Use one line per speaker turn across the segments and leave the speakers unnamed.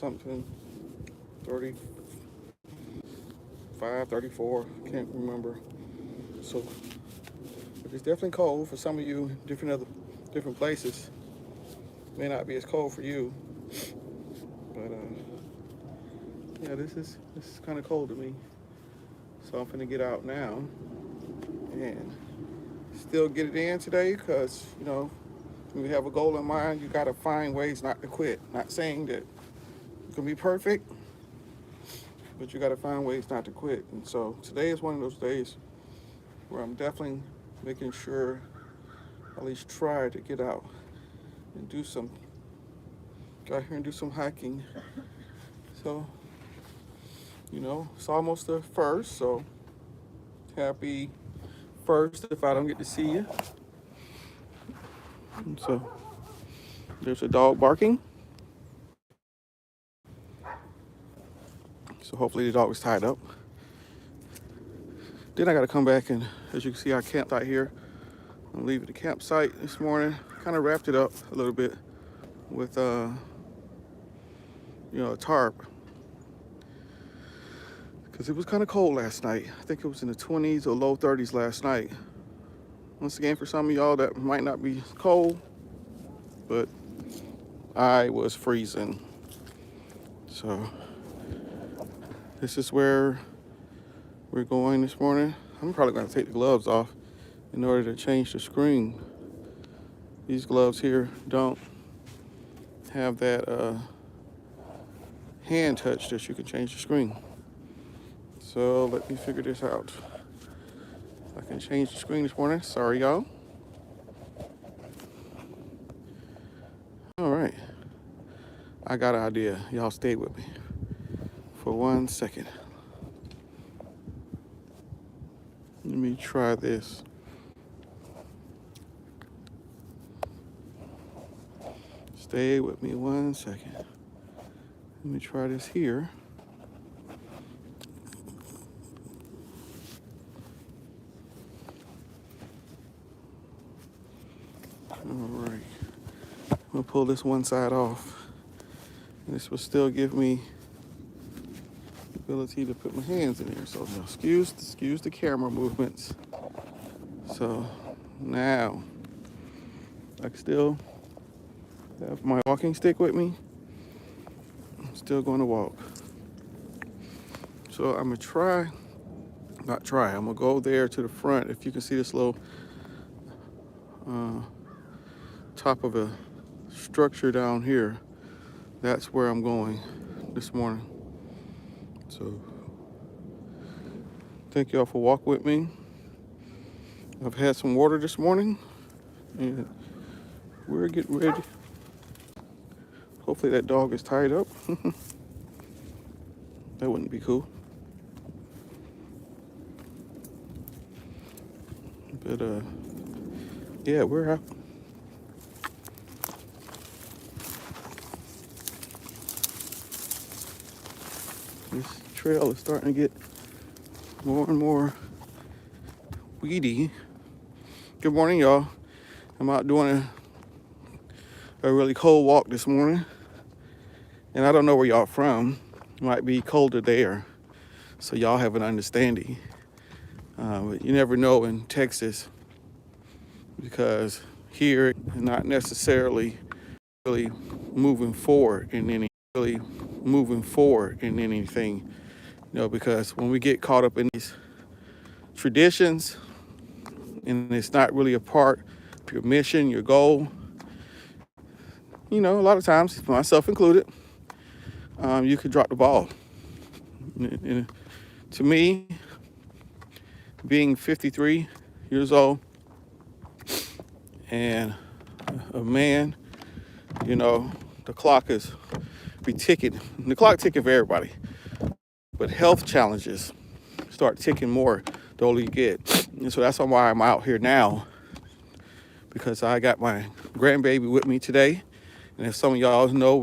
something, 35, 34, can't remember. So, but it's definitely cold for some of you. Different places may not be as cold for you, but yeah, this is kind of cold to me. So I'm finna get out now and still get it in today, because when you have a goal in mind, you gotta find ways not to quit. Not saying that you can be perfect, but you gotta find ways not to quit. And so today is one of those days where I'm definitely making sure at least try to get out and go out here and do some hiking. So, it's almost the first, so happy first if I don't get to see you. And so there's a dog barking. So hopefully the dog was tied up. Then I got to come back, and as you can see, I camped out here. I'm leaving the campsite this morning. Kind of wrapped it up a little bit with a tarp, because it was kind of cold last night. I think it was in the 20s or low 30s last night. Once again, for some of y'all, that might not be cold, but I was freezing. So this is where we're going this morning. I'm probably going to take the gloves off in order to change the screen. These gloves here don't have that hand touch that you can change the screen. So let me figure this out. I can change the screen this morning. Sorry, y'all. All right. I got an idea. Y'all stay with me for 1 second. Let me try this. Stay with me 1 second. Let me try this here. All right. I'm gonna pull this one side off. And this will still give me the ability to put my hands in there. So now excuse the camera movements. So now I can still have my walking stick with me. I'm still going to walk. So I'm gonna I'm gonna go there to the front. If you can see this little top of a structure down here, that's where I'm going this morning. So thank y'all for walking with me. I've had some water this morning, and we're getting ready. Hopefully that dog is tied up. That wouldn't be cool. But yeah, we're out. This trail is starting to get more and more weedy. Good morning, y'all. I'm out doing a really cold walk this morning, and I don't know where y'all from. It might be colder there, so y'all have an understanding. But you never know in Texas, because here not necessarily really moving forward in anything, because when we get caught up in these traditions and it's not really a part of your mission, your goal, a lot of times, myself included, you could drop the ball. And to me, being 53 years old and a man, the clock is ticking. The clock ticking for everybody, but health challenges start ticking more the older you get. And so that's why I'm out here now, because I got my grandbaby with me today. And as some of y'all know,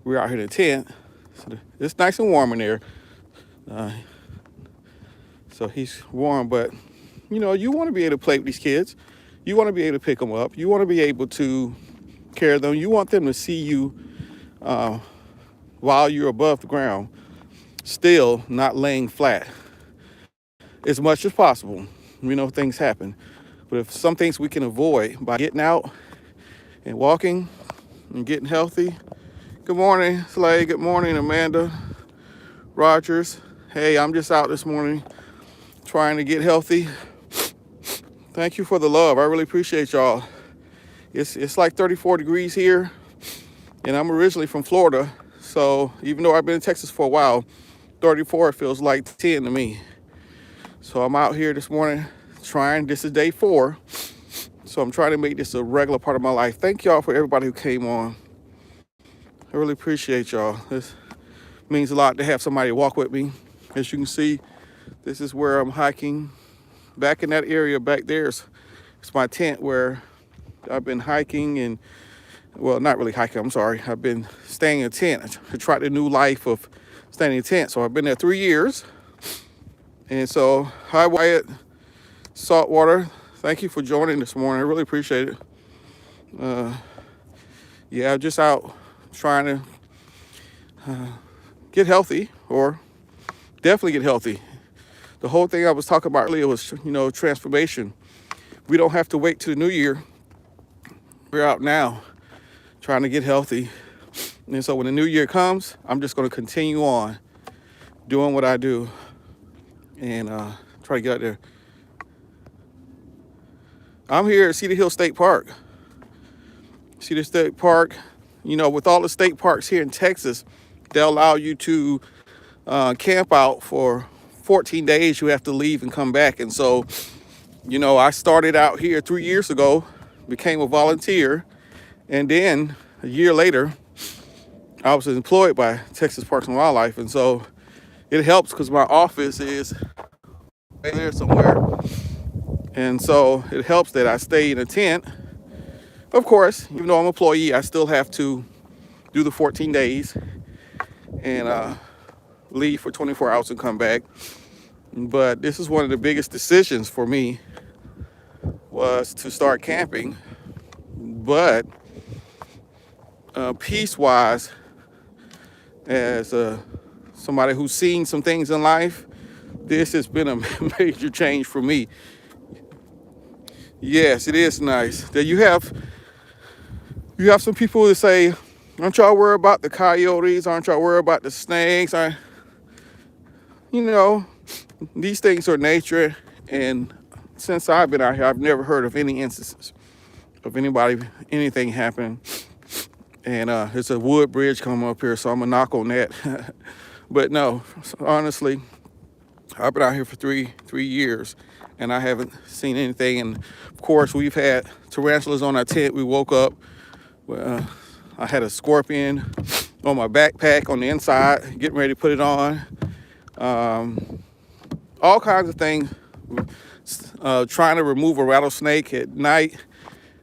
we're out here in a tent. So it's nice and warm in there. So he's warm, but you want to be able to play with these kids. You want to be able to pick them up. You want to be able to care of them. You want them to see you while you're above the ground, still not laying flat as much as possible. We know things happen, but if some things we can avoid by getting out and walking and getting healthy. Good morning, Slay. Good morning, Amanda Rogers. Hey, I'm just out this morning trying to get healthy. Thank you for the love. I really appreciate y'all. It's like 34 degrees here, and I'm originally from Florida. So even though I've been in Texas for a while, 34 feels like 10 to me. So I'm out here this morning trying. This is day 4. So I'm trying to make this a regular part of my life. Thank y'all for everybody who came on. I really appreciate y'all. This means a lot to have somebody walk with me. As you can see, this is where I'm hiking. Back in that area back there, it's my tent where I've been hiking and, well, not really hiking, I'm sorry. I've been staying in a tent. I tried the new life of staying in a tent. So I've been there 3 years. And so, hi Wyatt, Saltwater. Thank you for joining this morning. I really appreciate it. Yeah, I'm just out trying to get healthy, or definitely get healthy. The whole thing I was talking about earlier was, transformation. We don't have to wait till the new year. We're out now trying to get healthy. And so when the new year comes, I'm just going to continue on doing what I do and try to get out there. I'm here at Cedar Hill State Park. Cedar State Park, with all the state parks here in Texas, they'll allow you to camp out for 14 days. You have to leave and come back. And so, I started out here 3 years ago, became a volunteer, and then a year later, I was employed by Texas Parks and Wildlife. And so it helps because my office is right there somewhere. And so it helps that I stay in a tent. Of course, even though I'm an employee, I still have to do the 14 days and leave for 24 hours and come back. But this is one of the biggest decisions for me, was to start camping. But peace-wise, as somebody who's seen some things in life, this has been a major change for me. Yes, it is nice that you have some people that say, aren't y'all worried about the coyotes? Aren't y'all worried about the snakes? These things are nature. And since I've been out here, I've never heard of any instances of anything happening. And there's a wood bridge coming up here, so I'm gonna knock on that. But no, honestly, I've been out here for three years, and I haven't seen anything. And of course, we've had tarantulas on our tent. We woke up, I had a scorpion on my backpack on the inside, getting ready to put it on. All kinds of things. Trying to remove a rattlesnake at night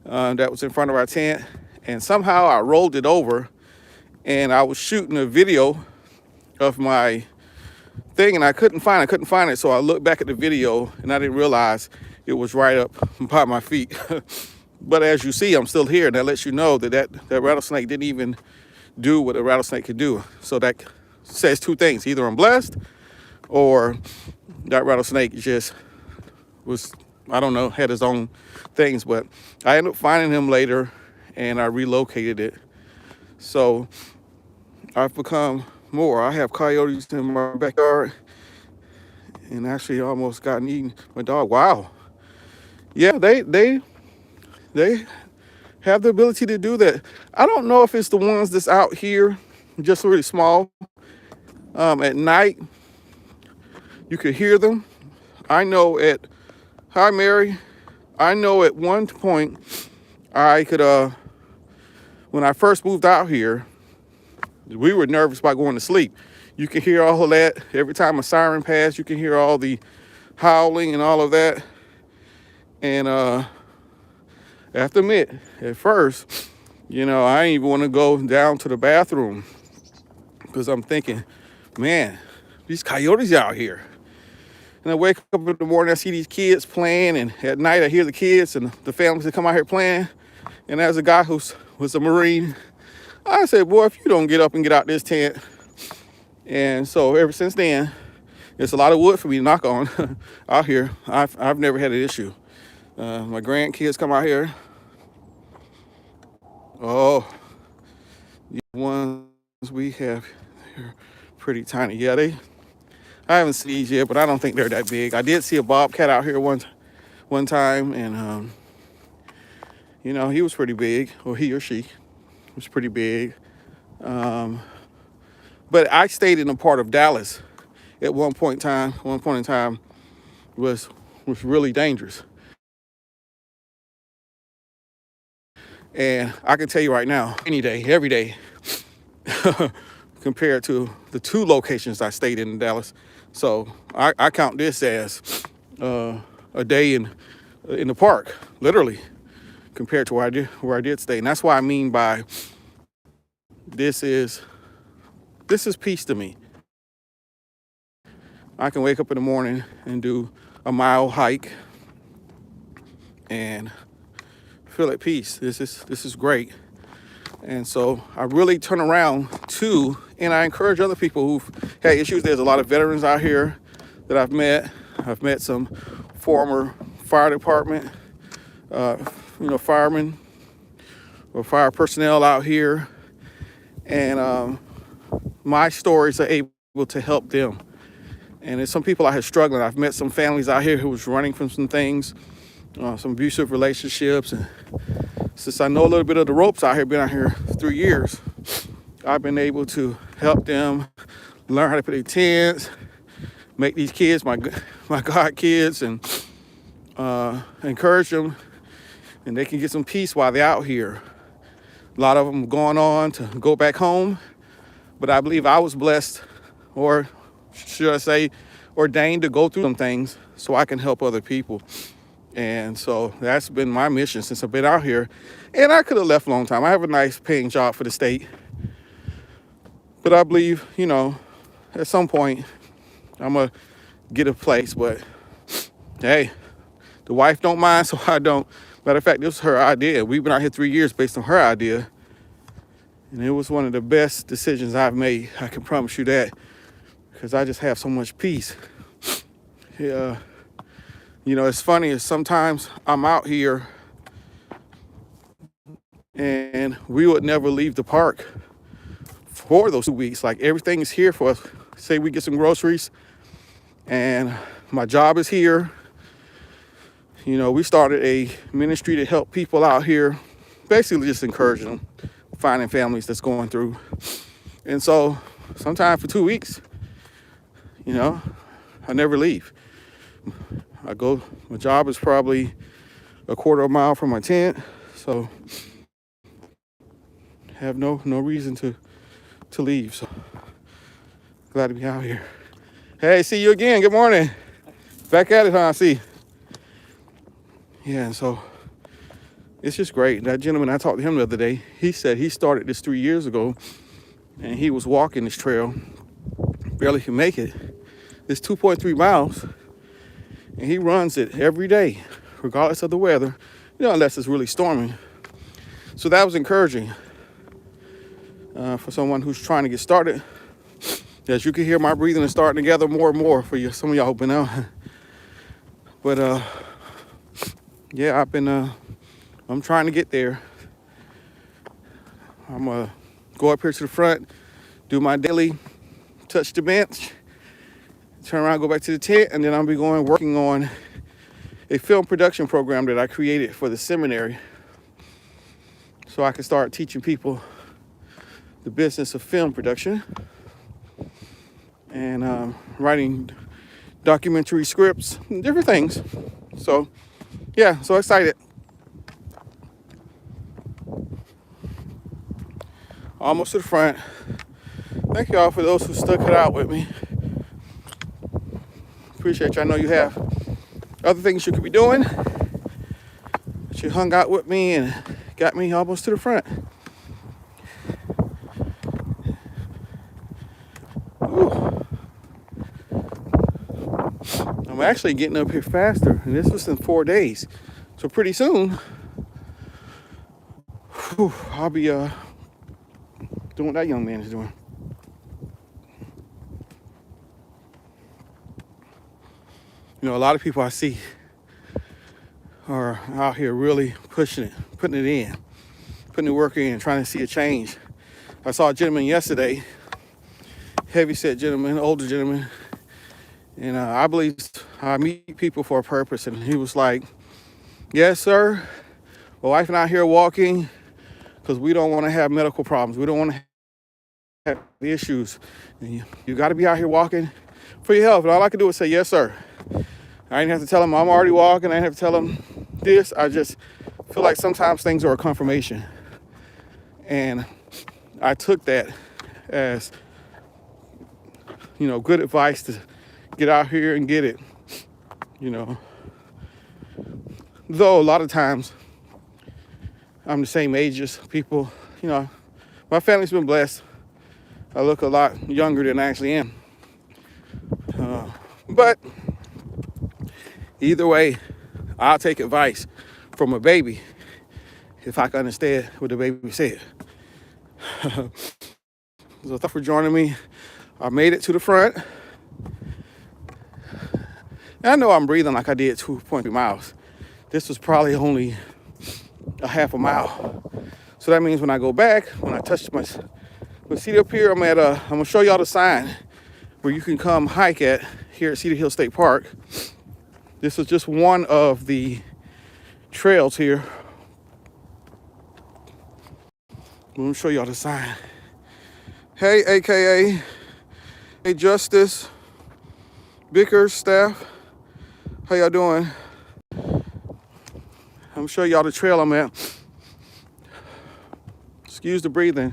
that was in front of our tent. And somehow I rolled it over, and I was shooting a video of my thing, and I couldn't find it. So I looked back at the video, and I didn't realize it was right up by my feet. But as you see, I'm still here, and that lets you know that rattlesnake didn't even do what a rattlesnake could do. So that says two things: either I'm blessed, or that rattlesnake just was, I don't know, had his own things. But I ended up finding him later, and I relocated it. So I've become more. I have coyotes in my backyard, and actually almost gotten eaten. My dog, wow. Yeah, they have the ability to do that. I don't know if it's the ones that's out here, just really small. At night, you could hear them. I know hi Mary. I know at one point I could, when I first moved out here, we were nervous about going to sleep. You can hear all of that. Every time a siren passed, you can hear all the howling and all of that. And I have to admit, at first, I didn't even want to go down to the bathroom because I'm thinking, man, these coyotes out here. And I wake up in the morning, I see these kids playing, and at night I hear the kids and the families that come out here playing. And as a guy who was a Marine, I said, boy, if you don't get up and get out this tent. And so ever since then, it's a lot of wood for me to knock on out here. I've never had an issue. My grandkids come out here. Oh, the ones we have, they're pretty tiny. Yeah, I haven't seen these yet, but I don't think they're that big. I did see a bobcat out here one time, and you know, he was pretty big, or he or she was pretty big. But I stayed in a part of Dallas at one point in time. One point in time was really dangerous. And I can tell you right now, any day, every day, compared to the 2 locations I stayed in Dallas. So I count this as a day in the park, literally, compared to where I did stay. And that's what I mean by this is peace to me. I can wake up in the morning and do a mile hike and feel at peace. This is great. And so I really turn around too, and I encourage other people who've had issues. There's a lot of veterans out here that I've met. I've met some former fire department, firemen or fire personnel out here. And my stories are able to help them. And there's some people out here struggling. I've met some families out here who was running from some things, some abusive relationships. And since I know a little bit of the ropes out here, been out here 3 years, I've been able to help them learn how to put their tents, make these kids my God kids, and encourage them, and they can get some peace while they're out here. A lot of them going on to go back home, but I believe I was blessed, or should I say, ordained to go through some things so I can help other people. And so that's been my mission since I've been out here. And I could have left a long time. I have a nice paying job for the state. But I believe, at some point, I'm going to get a place. But hey, the wife don't mind, so I don't. Matter of fact, this was her idea. We've been out here 3 years based on her idea. And it was one of the best decisions I've made. I can promise you that. Because I just have so much peace. Yeah. It's funny, sometimes I'm out here and we would never leave the park for those 2 weeks. Like, everything is here for us. Say we get some groceries and my job is here. We started a ministry to help people out here, basically just encouraging them, finding families that's going through. And so sometimes for 2 weeks, I never leave. My job is probably a quarter of a mile from my tent, so have no reason to leave. So glad to be out here. Hey, see you again. Good morning. Back at it, huh? I see. Yeah, and so it's just great. That gentleman, I talked to him the other day. He said he started this 3 years ago, and he was walking this trail, barely can make it. It's 2.3 miles. And he runs it every day, regardless of the weather, unless it's really storming. So that was encouraging for someone who's trying to get started. As you can hear, my breathing is starting to gather more and more for you. Some of y'all hoping out. But yeah, I'm trying to get there. I'm gonna go up here to the front, do my daily, touch the bench, turn around, go back to the tent, and then I'll be working on a film production program that I created for the seminary so I can start teaching people the business of film production and writing documentary scripts and different things. So, yeah, so excited. Almost to the front. Thank y'all for those who stuck it out with me. Appreciate you. I know you have other things you could be doing, but you hung out with me and got me almost to the front. Ooh. I'm actually getting up here faster, and this was in 4 days. So pretty soon, I'll be doing what that young man is doing. You know, a lot of people I see are out here really pushing it, putting it in, putting the work in, trying to see a change. I saw a gentleman yesterday, heavy-set gentleman, older gentleman, and I believe I meet people for a purpose. And he was like, yes, sir, my wife and I are here walking because we don't want to have medical problems. We don't want to have issues. And you got to be out here walking for your health. And all I could do was say, yes, sir. I didn't have to tell him I'm already walking. I didn't have to tell him this. I just feel like sometimes things are a confirmation. And I took that as, you know, good advice to get out here and get it, you know. Though a lot of times I'm the same age as people, you know, my family's been blessed. I look a lot younger than I actually am. But either way, I'll take advice from a baby if I can understand what the baby said. So thank you for joining me. I made it to the front. And I know I'm breathing like I did 2.3 miles. This was probably only a half a mile. So that means when I go back, when I touch my seat up here, I'm gonna show y'all the sign where you can come hike at here at Cedar Hill State Park. This is just one of the trails here. Let me show y'all the sign. Hey, AKA, hey, Justice, Bickers staff, how y'all doing? I'm gonna show y'all the trail I'm at. Excuse the breathing.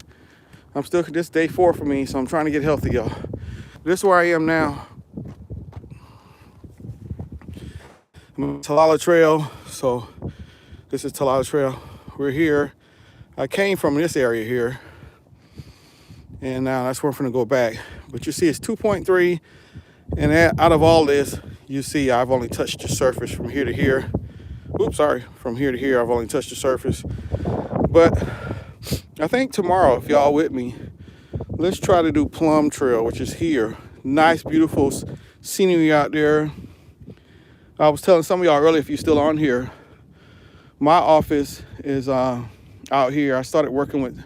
This is day 4 for me, so I'm trying to get healthy, y'all. This is where I am now. I'm on Talala Trail, so this is Talala Trail. We're here. I came from this area here, and now that's where I'm gonna go back. But you see it's 2.3, and out of all this, you see I've only touched the surface from here to here. Oops, sorry, from here to here, I've only touched the surface. But I think tomorrow, if y'all with me, let's try to do Plum Trail, which is here. Nice, beautiful scenery out there. I was telling some of y'all earlier, if you're still on here, my office is out here. I started working with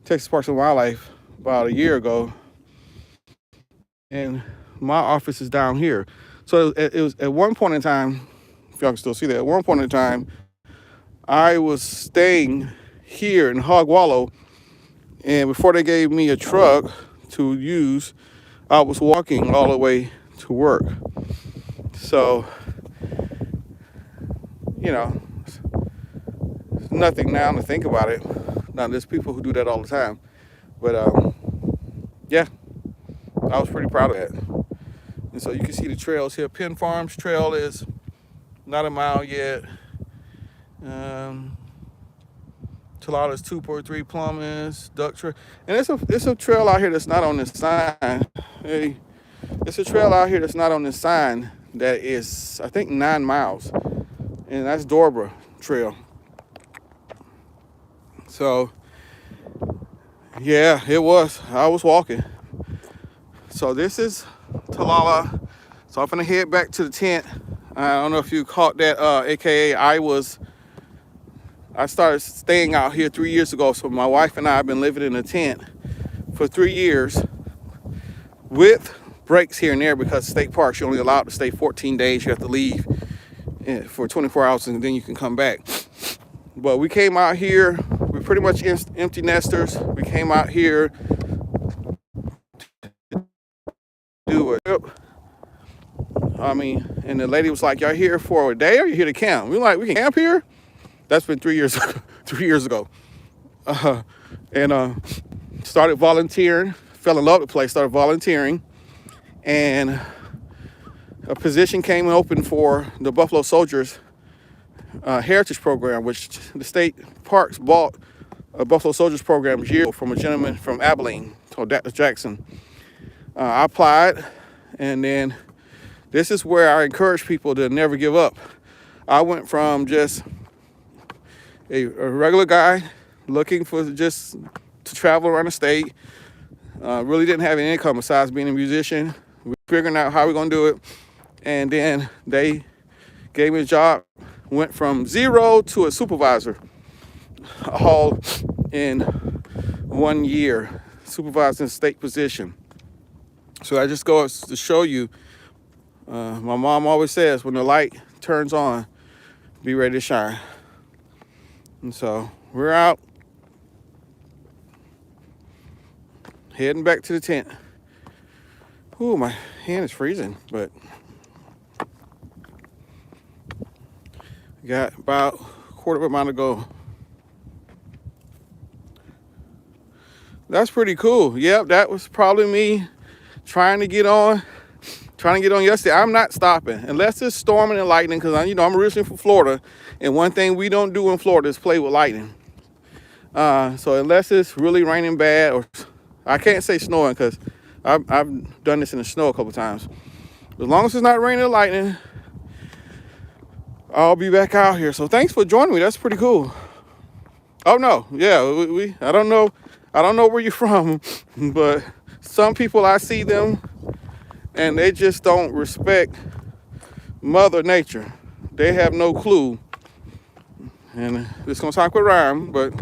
Texas Parks and Wildlife about a year ago, and my office is down here. So it was at one point in time, if y'all can still see that, at one point in time, I was staying here in Hog Wallow, and before they gave me a truck to use, I was walking all the way to work. So, you know, it's nothing now to think about it. Now, there's people who do that all the time. But, yeah, I was pretty proud of that. And so you can see the trails here. Penn Farms Trail is not a mile yet. Talala is 2.3, Plum is, Duck Trail. And it's a trail out here that's not on this sign. Hey, it's a trail out here that's not on this sign that is, I think, 9 miles. And that's Dorbra Trail. So, yeah, it was. I was walking. So this is Talala. So I'm gonna head back to the tent. I don't know if you caught that, AKA I started staying out here 3 years ago. So my wife and I have been living in a tent for 3 years with breaks here and there, because state parks, you're only allowed to stay 14 days. You have to leave for 24 hours and then you can come back. But we came out here, we're pretty much empty nesters. We came out here to do a trip. I mean, and the lady was like, y'all here for a day or you here to camp? We were like, we can camp here? That's been 3 years, 3 years ago. And started volunteering, fell in love with the place, started volunteering. And a position came open for the Buffalo Soldiers Heritage Program, which the state parks bought a Buffalo Soldiers program year from a gentleman from Abilene called Dr. Jackson. I applied, and then this is where I encourage people to never give up. I went from just a regular guy looking for just to travel around the state. Really didn't have any income besides being a musician. We figuring out how we're gonna do it, and then they gave me a job. Went from 0 to a supervisor, all in 1 year, supervising state position. So I just go to show you. My mom always says, when the light turns on, be ready to shine. And so we're out, heading back to the tent. Ooh, my hand is freezing, but got about a quarter of a mile to go. That's pretty cool. Yep, that was probably me trying to get on yesterday. I'm not stopping unless it's storming and lightning, because I'm originally from Florida, and one thing we don't do in Florida is play with lightning. So unless it's really raining bad, or I can't say snowing because I've done this in the snow a couple times. As long as it's not raining or lightning, I'll be back out here. So thanks for joining me. That's pretty cool. Oh no, yeah, I don't know where you're from, but some people, I see them and they just don't respect Mother Nature. They have no clue. And it's gonna sound quick rhyme, but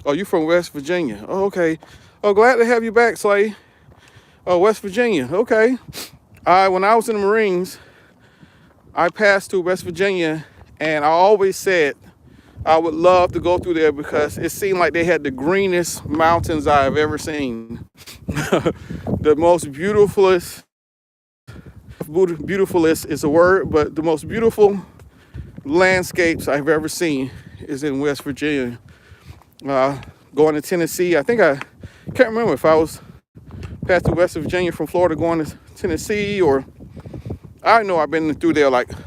oh, you from West Virginia? Oh, okay. Oh, glad to have you back, Slay. Oh, West Virginia. Okay. When I was in the Marines, I passed through West Virginia, and I always said I would love to go through there because it seemed like they had the greenest mountains I've ever seen. The most beautifulest is a word, but the most beautiful landscapes I've ever seen is in West Virginia. Going to Tennessee, I can't remember if I was passed through West Virginia from Florida going to Tennessee, or I know I've been through there like